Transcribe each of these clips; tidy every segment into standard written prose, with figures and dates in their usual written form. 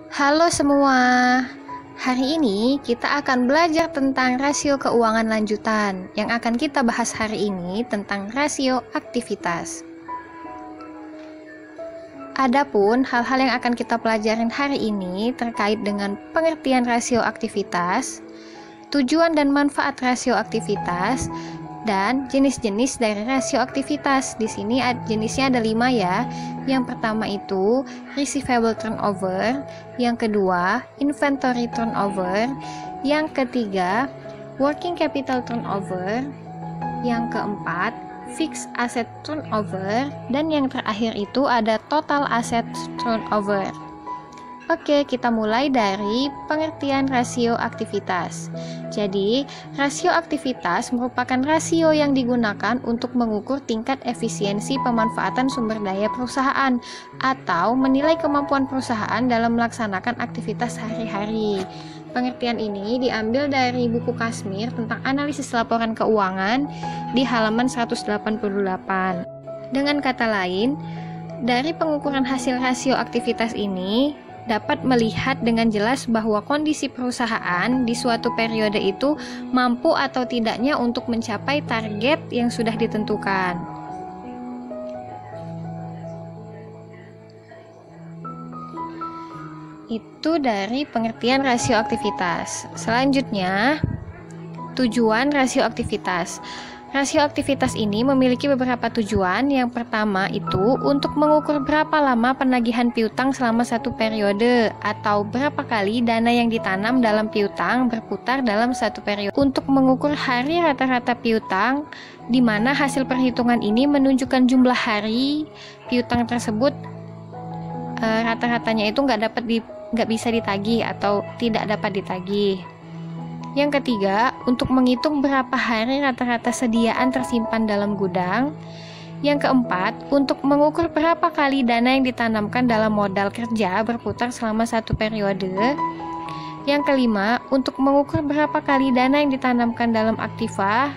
Halo semua, hari ini kita akan belajar tentang rasio keuangan lanjutan. Yang akan kita bahas hari ini tentang rasio aktivitas. Adapun hal-hal yang akan kita pelajarin hari ini terkait dengan pengertian rasio aktivitas, tujuan dan manfaat rasio aktivitas, dan jenis-jenis dari rasio aktivitas. Di sini jenisnya ada 5 ya. Yang pertama itu receivable turnover, yang kedua inventory turnover, yang ketiga working capital turnover, yang keempat fixed asset turnover, dan yang terakhir itu ada total asset turnover. Oke, kita mulai dari pengertian rasio aktivitas. Jadi, rasio aktivitas merupakan rasio yang digunakan untuk mengukur tingkat efisiensi pemanfaatan sumber daya perusahaan atau menilai kemampuan perusahaan dalam melaksanakan aktivitas sehari-hari. Pengertian ini diambil dari buku Kashmir tentang analisis laporan keuangan di halaman 188. Dengan kata lain, dari pengukuran hasil rasio aktivitas ini dapat melihat dengan jelas bahwa kondisi perusahaan di suatu periode itu mampu atau tidaknya untuk mencapai target yang sudah ditentukan. Itu dari pengertian rasio aktivitas. Selanjutnya, tujuan rasio aktivitas. Rasio aktivitas ini memiliki beberapa tujuan. Yang pertama itu untuk mengukur berapa lama penagihan piutang selama satu periode atau berapa kali dana yang ditanam dalam piutang berputar dalam satu periode. Untuk mengukur hari rata-rata piutang, di mana hasil perhitungan ini menunjukkan jumlah hari piutang tersebut rata-ratanya itu nggak bisa ditagih atau tidak dapat ditagih. Yang ketiga, untuk menghitung berapa hari rata-rata sediaan tersimpan dalam gudang. Yang keempat, untuk mengukur berapa kali dana yang ditanamkan dalam modal kerja berputar selama satu periode. Yang kelima, untuk mengukur berapa kali dana yang ditanamkan dalam aktiva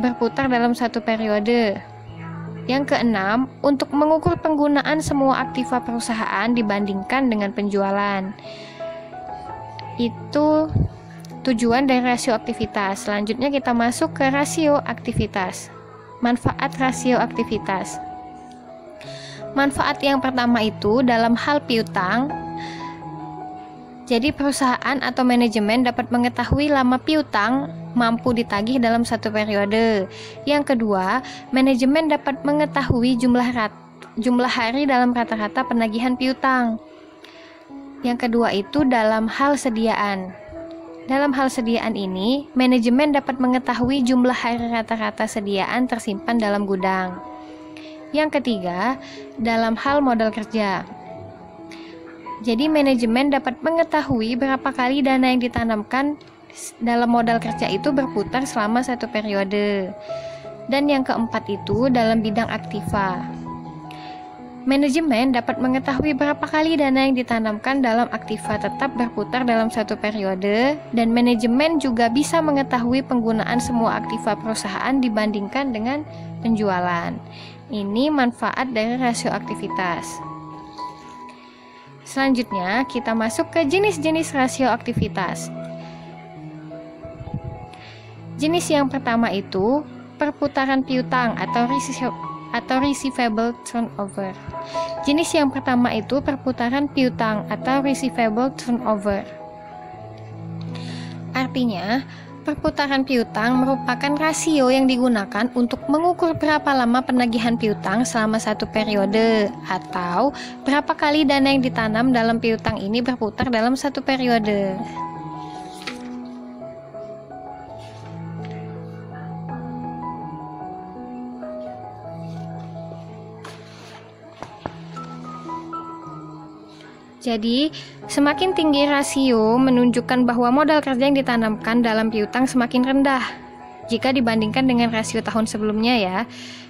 berputar dalam satu periode. Yang keenam, untuk mengukur penggunaan semua aktiva perusahaan dibandingkan dengan penjualan. Itu tujuan dari rasio aktivitas. Selanjutnya kita masuk ke rasio aktivitas. Manfaat rasio aktivitas. Manfaat yang pertama itu dalam hal piutang. Jadi perusahaan atau manajemen dapat mengetahui lama piutang mampu ditagih dalam satu periode. Yang kedua, manajemen dapat mengetahui jumlah hari dalam rata-rata penagihan piutang. Yang kedua itu dalam hal sediaan. Dalam hal sediaan ini, manajemen dapat mengetahui jumlah hari rata-rata sediaan tersimpan dalam gudang. Yang ketiga, dalam hal modal kerja. Jadi manajemen dapat mengetahui berapa kali dana yang ditanamkan dalam modal kerja itu berputar selama satu periode. Dan yang keempat itu dalam bidang aktiva. Manajemen dapat mengetahui berapa kali dana yang ditanamkan dalam aktiva tetap berputar dalam satu periode, dan manajemen juga bisa mengetahui penggunaan semua aktiva perusahaan dibandingkan dengan penjualan. Ini manfaat dari rasio aktivitas. Selanjutnya, kita masuk ke jenis-jenis rasio aktivitas. Jenis yang pertama itu perputaran piutang atau receivable turnover. Jenis yang pertama itu perputaran piutang atau receivable turnover. Artinya, perputaran piutang merupakan rasio yang digunakan untuk mengukur berapa lama penagihan piutang selama satu periode atau berapa kali dana yang ditanam dalam piutang ini berputar dalam satu periode. Jadi, semakin tinggi rasio menunjukkan bahwa modal kerja yang ditanamkan dalam piutang semakin rendah jika dibandingkan dengan rasio tahun sebelumnya ya.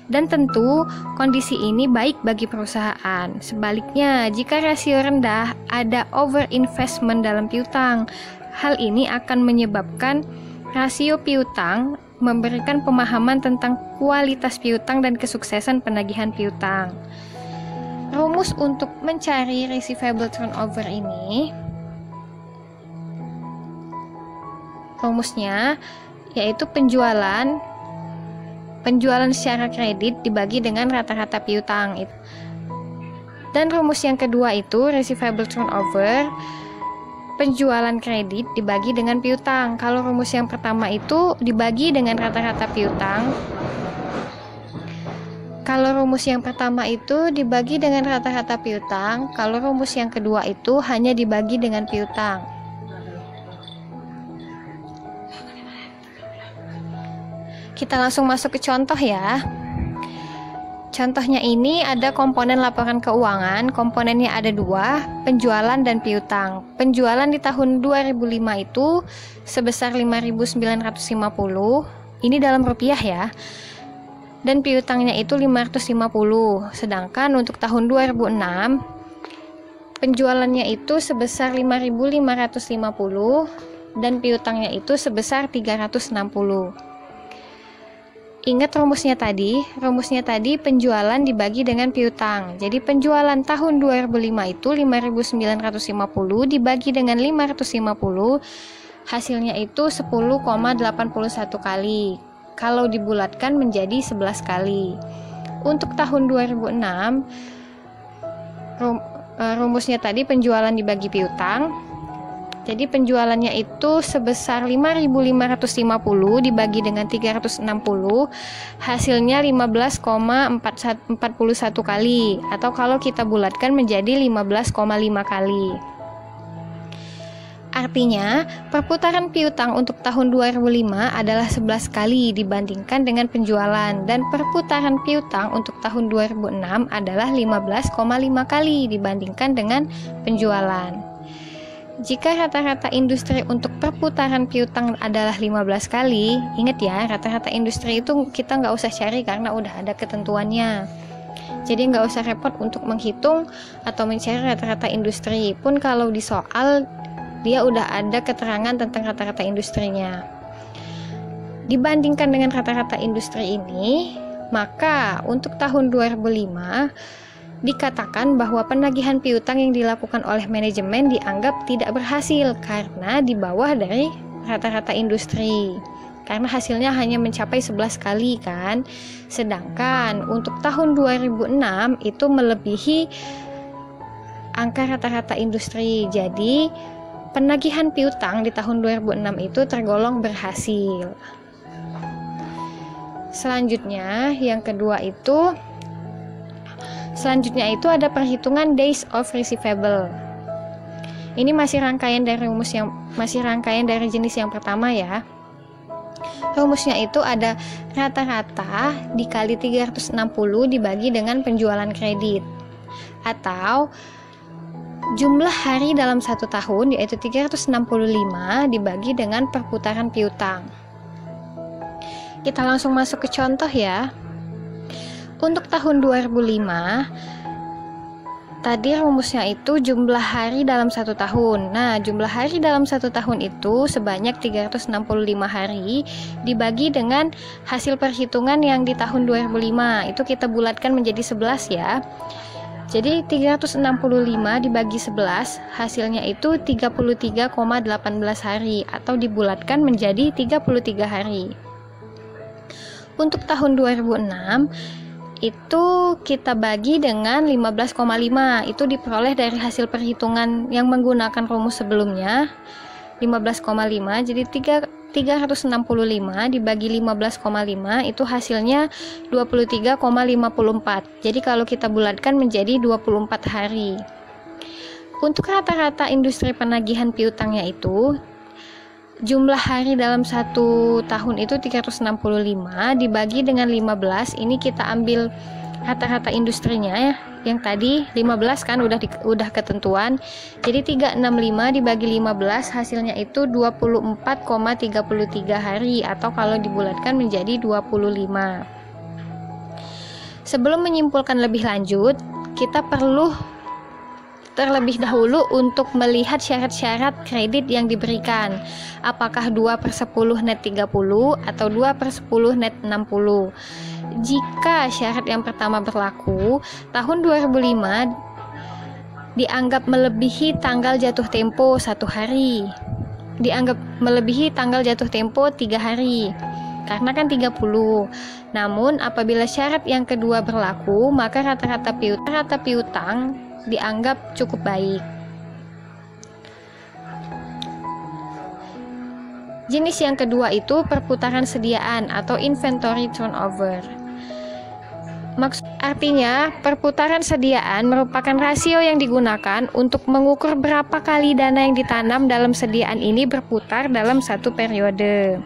Dan tentu kondisi ini baik bagi perusahaan. Sebaliknya, jika rasio rendah, ada overinvestment dalam piutang. Hal ini akan menyebabkan rasio piutang memberikan pemahaman tentang kualitas piutang dan kesuksesan penagihan piutang. rumus untuk mencari receivable turnover ini, rumusnya yaitu penjualan secara kredit dibagi dengan rata-rata piutang. Dan rumus yang kedua itu receivable turnover penjualan kredit dibagi dengan piutang. Kalau rumus yang pertama itu dibagi dengan rata-rata piutang. Kalau rumus yang pertama itu dibagi dengan rata-rata piutang, kalau rumus yang kedua itu hanya dibagi dengan piutang. Kita langsung masuk ke contoh ya. Contohnya ini ada komponen laporan keuangan, komponennya ada dua, penjualan dan piutang. Penjualan di tahun 2005 itu sebesar 5.950, ini dalam rupiah ya. Dan piutangnya itu 550. Sedangkan untuk tahun 2006 penjualannya itu sebesar 5.550 dan piutangnya itu sebesar 360. Ingat rumusnya tadi penjualan dibagi dengan piutang. Jadi penjualan tahun 2005 itu 5.950 dibagi dengan 550, hasilnya itu 10,81 kali. Kalau dibulatkan menjadi 11 kali. Untuk tahun 2006 rumusnya tadi penjualan dibagi piutang. Jadi penjualannya itu sebesar 5.550 dibagi dengan 360, hasilnya 15,41 kali, atau kalau kita bulatkan menjadi 15,5 kali. Artinya, perputaran piutang untuk tahun 2005 adalah 11 kali dibandingkan dengan penjualan, dan perputaran piutang untuk tahun 2006 adalah 15,5 kali dibandingkan dengan penjualan. Jika rata-rata industri untuk perputaran piutang adalah 15 kali, ingat ya, rata-rata industri itu kita nggak usah cari karena udah ada ketentuannya. Jadi nggak usah repot untuk menghitung atau mencari rata-rata industri. Pun kalau di soal, dia udah ada keterangan tentang rata-rata industrinya. Dibandingkan dengan rata-rata industri ini, maka untuk tahun 2005, dikatakan bahwa penagihan piutang yang dilakukan oleh manajemen dianggap tidak berhasil karena di bawah dari rata-rata industri. Karena hasilnya hanya mencapai 11 kali kan. Sedangkan untuk tahun 2006 itu melebihi angka rata-rata industri. Jadi penagihan piutang di tahun 2006 itu tergolong berhasil. Selanjutnya ada perhitungan days of receivable. Ini masih rangkaian dari jenis yang pertama ya. Rumusnya itu ada rata-rata dikali 360 dibagi dengan penjualan kredit, atau jumlah hari dalam satu tahun yaitu 365 dibagi dengan perputaran piutang. Kita langsung masuk ke contoh ya. Untuk tahun 2005, tadi rumusnya itu jumlah hari dalam satu tahun. Nah, jumlah hari dalam satu tahun itu sebanyak 365 hari dibagi dengan hasil perhitungan yang di tahun 2005. Itu kita bulatkan menjadi 11 ya. Jadi 365 dibagi 11, hasilnya itu 33,18 hari atau dibulatkan menjadi 33 hari. Untuk tahun 2006 itu kita bagi dengan 15,5, itu diperoleh dari hasil perhitungan yang menggunakan rumus sebelumnya 15,5, jadi 365 dibagi 15,5 itu hasilnya 23,54. Jadi kalau kita bulatkan menjadi 24 hari. Untuk rata-rata industri penagihan piutangnya itu jumlah hari dalam satu tahun itu 365 dibagi dengan 15. Ini kita ambil rata-rata industrinya ya. Yang tadi 15 kan udah ketentuan. Jadi 365 dibagi 15 hasilnya itu 24,33 hari atau kalau dibulatkan menjadi 25. Sebelum menyimpulkan lebih lanjut, kita perlu terlebih dahulu untuk melihat syarat-syarat kredit yang diberikan. Apakah 2/10 net 30 atau 2/10 net 60. Jika syarat yang pertama berlaku, tahun 2005 dianggap melebihi tanggal jatuh tempo 1 hari. Dianggap melebihi tanggal jatuh tempo 3 hari. Karena kan 30. Namun apabila syarat yang kedua berlaku, maka rata-rata piutang dianggap cukup baik. Jenis yang kedua itu perputaran sediaan atau inventory turnover. Artinya, perputaran sediaan merupakan rasio yang digunakan untuk mengukur berapa kali dana yang ditanam dalam sediaan ini berputar dalam satu periode.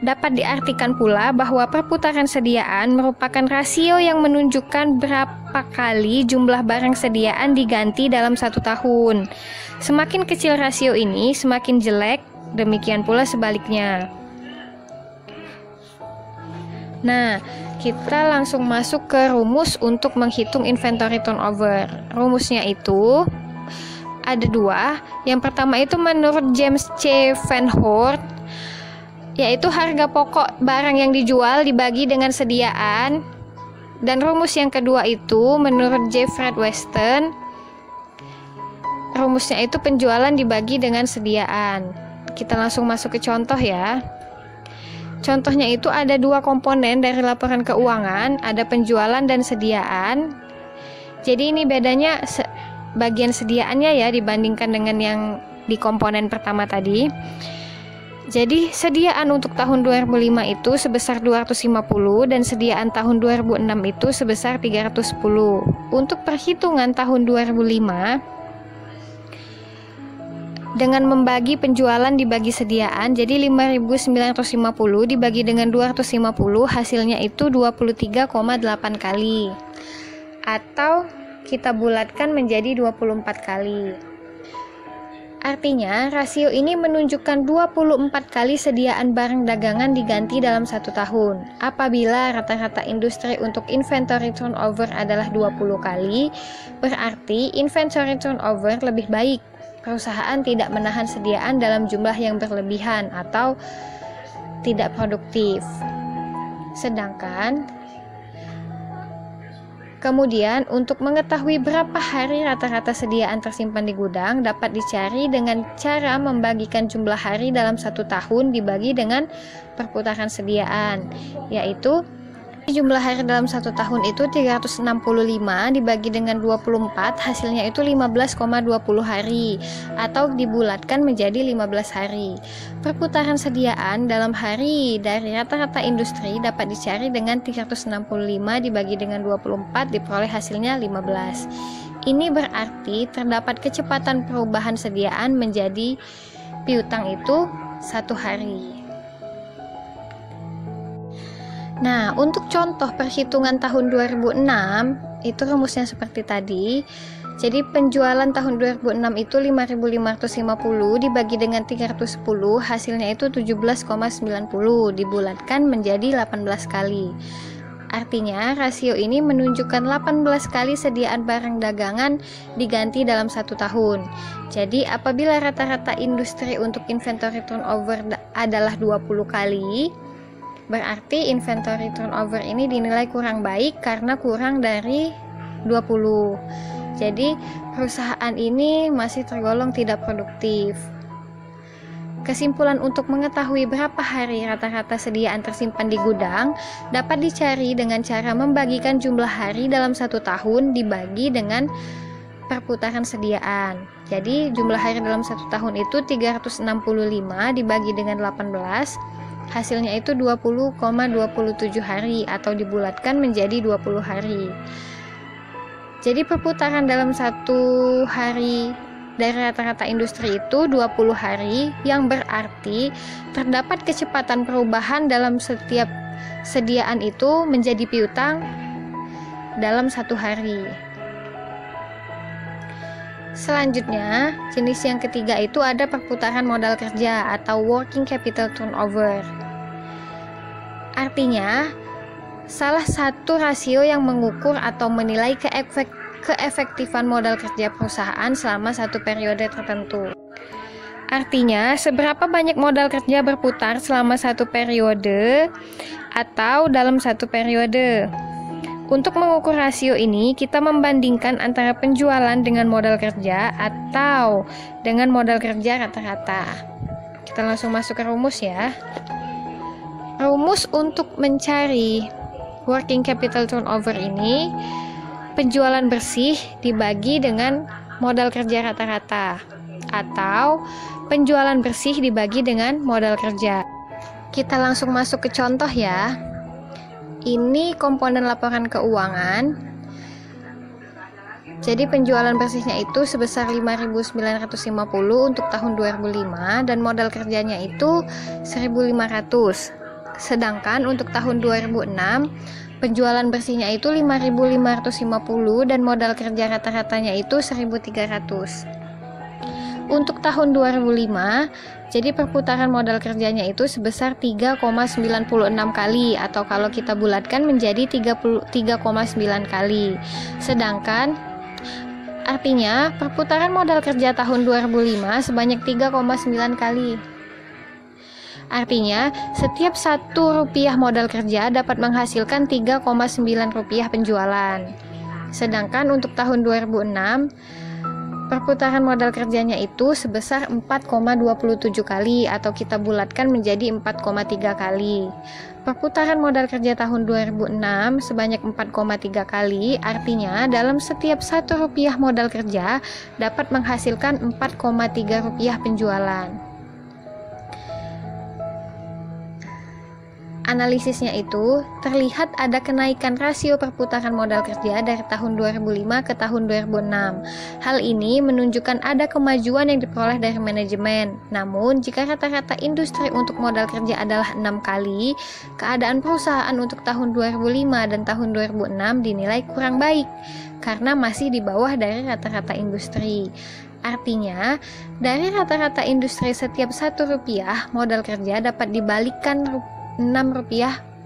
Dapat diartikan pula bahwa perputaran sediaan merupakan rasio yang menunjukkan berapa kali jumlah barang sediaan diganti dalam 1 tahun. Semakin kecil rasio ini, semakin jelek, demikian pula sebaliknya. Nah, kita langsung masuk ke rumus untuk menghitung inventory turnover. Rumusnya itu ada 2. Yang pertama itu menurut James C. Van Hoort, yaitu harga pokok barang yang dijual dibagi dengan sediaan. Dan rumus yang kedua itu menurut J. Fred Weston, rumusnya itu penjualan dibagi dengan sediaan. Kita langsung masuk ke contoh ya. Contohnya itu ada 2 komponen dari laporan keuangan, ada penjualan dan sediaan. Jadi ini bedanya bagian sediaannya ya dibandingkan dengan yang di komponen pertama tadi. Jadi sediaan untuk tahun 2005 itu sebesar 250 dan sediaan tahun 2006 itu sebesar 310. Untuk perhitungan tahun 2005 dengan membagi penjualan dibagi sediaan, jadi 5.950 dibagi dengan 250 hasilnya itu 23,8 kali. Atau kita bulatkan menjadi 24 kali. Artinya, rasio ini menunjukkan 24 kali sediaan barang dagangan diganti dalam 1 tahun. Apabila rata-rata industri untuk inventory turnover adalah 20 kali, berarti inventory turnover lebih baik. Perusahaan tidak menahan sediaan dalam jumlah yang berlebihan atau tidak produktif. Sedangkan kemudian, untuk mengetahui berapa hari rata-rata sediaan tersimpan di gudang dapat dicari dengan cara membagikan jumlah hari dalam 1 tahun dibagi dengan perputaran sediaan, yaitu jumlah hari dalam 1 tahun itu 365 dibagi dengan 24 hasilnya itu 15,20 hari atau dibulatkan menjadi 15 hari. Perputaran sediaan dalam hari dari rata-rata industri dapat dicari dengan 365 dibagi dengan 24 diperoleh hasilnya 15. Ini berarti terdapat kecepatan perubahan sediaan menjadi piutang itu 1 hari. Nah, untuk contoh perhitungan tahun 2006, itu rumusnya seperti tadi. Jadi penjualan tahun 2006 itu 5.550 dibagi dengan 310, hasilnya itu 17,90 dibulatkan menjadi 18 kali. Artinya, rasio ini menunjukkan 18 kali sediaan barang dagangan diganti dalam 1 tahun. Jadi, apabila rata-rata industri untuk inventory turnover adalah 20 kali, berarti inventory turnover ini dinilai kurang baik karena kurang dari 20. Jadi perusahaan ini masih tergolong tidak produktif. Kesimpulan untuk mengetahui berapa hari rata-rata sediaan tersimpan di gudang dapat dicari dengan cara membagikan jumlah hari dalam 1 tahun dibagi dengan perputaran sediaan. Jadi jumlah hari dalam 1 tahun itu 365 dibagi dengan 18, hasilnya itu 20,27 hari atau dibulatkan menjadi 20 hari. Jadi perputaran dalam 1 hari dari rata-rata industri itu 20 hari, yang berarti terdapat kecepatan perubahan dalam setiap sediaan itu menjadi piutang dalam 1 hari. Selanjutnya, jenis yang ketiga itu ada perputaran modal kerja atau working capital turnover. Artinya, salah satu rasio yang mengukur atau menilai keefektifan modal kerja perusahaan selama satu periode tertentu. Artinya, seberapa banyak modal kerja berputar selama satu periode atau dalam satu periode. Untuk mengukur rasio ini, kita membandingkan antara penjualan dengan modal kerja atau dengan modal kerja rata-rata. Kita langsung masuk ke rumus ya. Rumus untuk mencari working capital turnover ini, penjualan bersih dibagi dengan modal kerja rata-rata atau penjualan bersih dibagi dengan modal kerja. Kita langsung masuk ke contoh ya. Ini komponen laporan keuangan. Jadi penjualan bersihnya itu sebesar 5.950 untuk tahun 2005 dan modal kerjanya itu 1.500. Sedangkan untuk tahun 2006 penjualan bersihnya itu 5.550 dan modal kerja rata-ratanya itu 1.300. Untuk tahun 2005 jadi perputaran modal kerjanya itu sebesar 3,96 kali atau kalau kita bulatkan menjadi 3,9 kali. Sedangkan artinya perputaran modal kerja tahun 2005 sebanyak 3,9 kali. Artinya setiap Rp1 modal kerja dapat menghasilkan Rp3,9 penjualan. Sedangkan untuk tahun 2006 perputaran modal kerjanya itu sebesar 4,27 kali atau kita bulatkan menjadi 4,3 kali. Perputaran modal kerja tahun 2006 sebanyak 4,3 kali, artinya dalam setiap Rp1 modal kerja dapat menghasilkan Rp4,3 penjualan. Analisisnya itu terlihat ada kenaikan rasio perputaran modal kerja dari tahun 2005 ke tahun 2006. Hal ini menunjukkan ada kemajuan yang diperoleh dari manajemen. Namun, jika rata-rata industri untuk modal kerja adalah 6 kali, keadaan perusahaan untuk tahun 2005 dan tahun 2006 dinilai kurang baik karena masih di bawah dari rata-rata industri. Artinya, dari rata-rata industri setiap Rp1 modal kerja dapat dibalikkan Rp6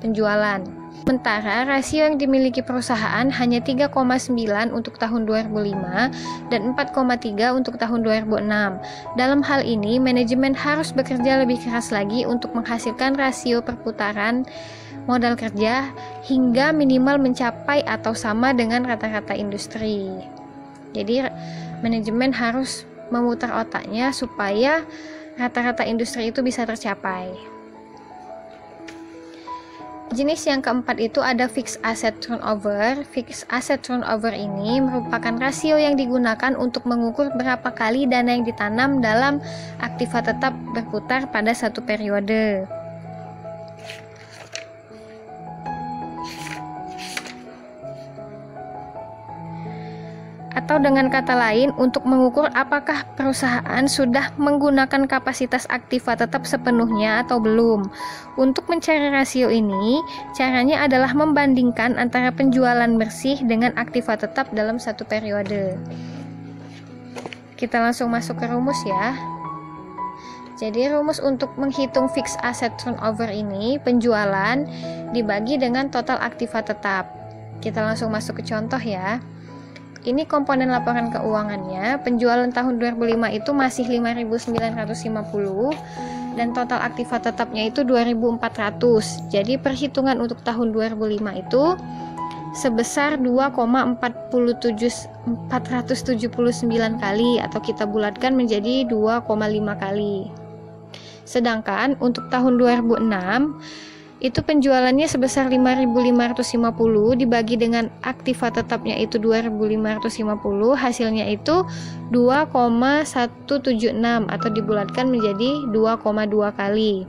penjualan. Sementara rasio yang dimiliki perusahaan hanya 3,9 untuk tahun 2005 dan 4,3 untuk tahun 2006. Dalam hal ini, manajemen harus bekerja lebih keras lagi untuk menghasilkan rasio perputaran modal kerja hingga minimal mencapai atau sama dengan rata-rata industri. Jadi, manajemen harus memutar otaknya supaya rata-rata industri itu bisa tercapai. Jenis yang keempat itu ada fixed asset turnover. Fixed asset turnover ini merupakan rasio yang digunakan untuk mengukur berapa kali dana yang ditanam dalam aktiva tetap berputar pada satu periode. Atau dengan kata lain, untuk mengukur apakah perusahaan sudah menggunakan kapasitas aktiva tetap sepenuhnya atau belum. Untuk mencari rasio ini, caranya adalah membandingkan antara penjualan bersih dengan aktiva tetap dalam satu periode. Kita langsung masuk ke rumus ya. Jadi rumus untuk menghitung fixed asset turnover ini, penjualan dibagi dengan total aktiva tetap. Kita langsung masuk ke contoh ya. Ini komponen laporan keuangannya. Penjualan tahun 2005 itu masih 5.950 dan total aktiva tetapnya itu 2.400. Jadi perhitungan untuk tahun 2005 itu sebesar 2,479 kali atau kita bulatkan menjadi 2,5 kali. Sedangkan untuk tahun 2006 itu penjualannya sebesar 5.550 dibagi dengan aktiva tetapnya itu 2.550, hasilnya itu 2,176 atau dibulatkan menjadi 2,2 kali.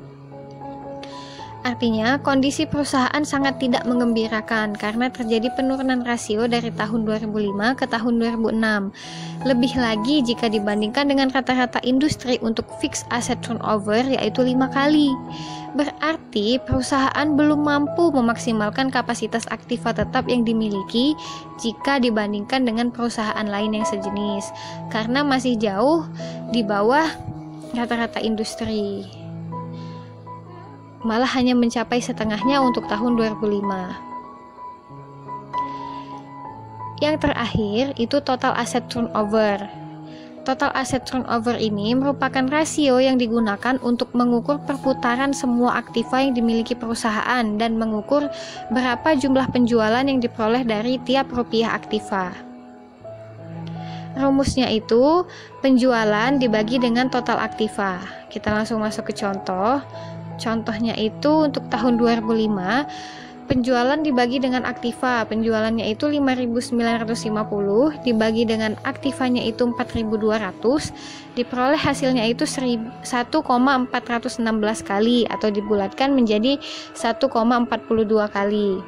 Artinya, kondisi perusahaan sangat tidak mengembirakan karena terjadi penurunan rasio dari tahun 2005 ke tahun 2006. Lebih lagi jika dibandingkan dengan rata-rata industri untuk fixed asset turnover yaitu 5 kali. Berarti perusahaan belum mampu memaksimalkan kapasitas aktiva tetap yang dimiliki jika dibandingkan dengan perusahaan lain yang sejenis, karena masih jauh di bawah rata-rata industri. Malah hanya mencapai setengahnya untuk tahun 2005. Yang terakhir itu total asset turnover. Total asset turnover ini merupakan rasio yang digunakan untuk mengukur perputaran semua aktiva yang dimiliki perusahaan dan mengukur berapa jumlah penjualan yang diperoleh dari tiap rupiah aktiva. Rumusnya itu penjualan dibagi dengan total aktiva. Kita langsung masuk ke contoh. Contohnya itu untuk tahun 2005, penjualan dibagi dengan aktiva, penjualannya itu 5.950, dibagi dengan aktivanya itu 4.200, diperoleh hasilnya itu 1,416 kali atau dibulatkan menjadi 1,42 kali.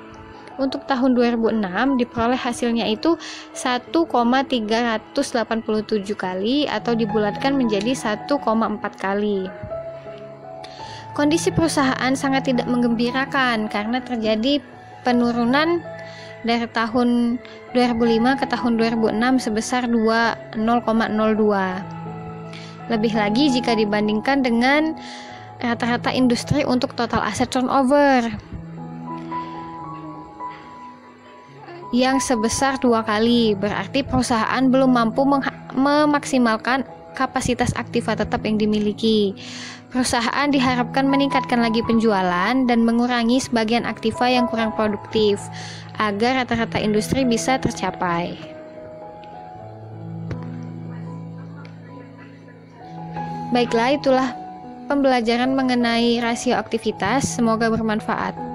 Untuk tahun 2006 diperoleh hasilnya itu 1,387 kali atau dibulatkan menjadi 1,4 kali. Kondisi perusahaan sangat tidak menggembirakan karena terjadi penurunan dari tahun 2005 ke tahun 2006 sebesar 0,02. Lebih lagi jika dibandingkan dengan rata-rata industri untuk total asset turnover yang sebesar 2 kali, berarti perusahaan belum mampu memaksimalkan kapasitas aktiva tetap yang dimiliki. Perusahaan diharapkan meningkatkan lagi penjualan dan mengurangi sebagian aktiva yang kurang produktif agar rata-rata industri bisa tercapai. Baiklah, itulah pembelajaran mengenai rasio aktivitas. Semoga bermanfaat.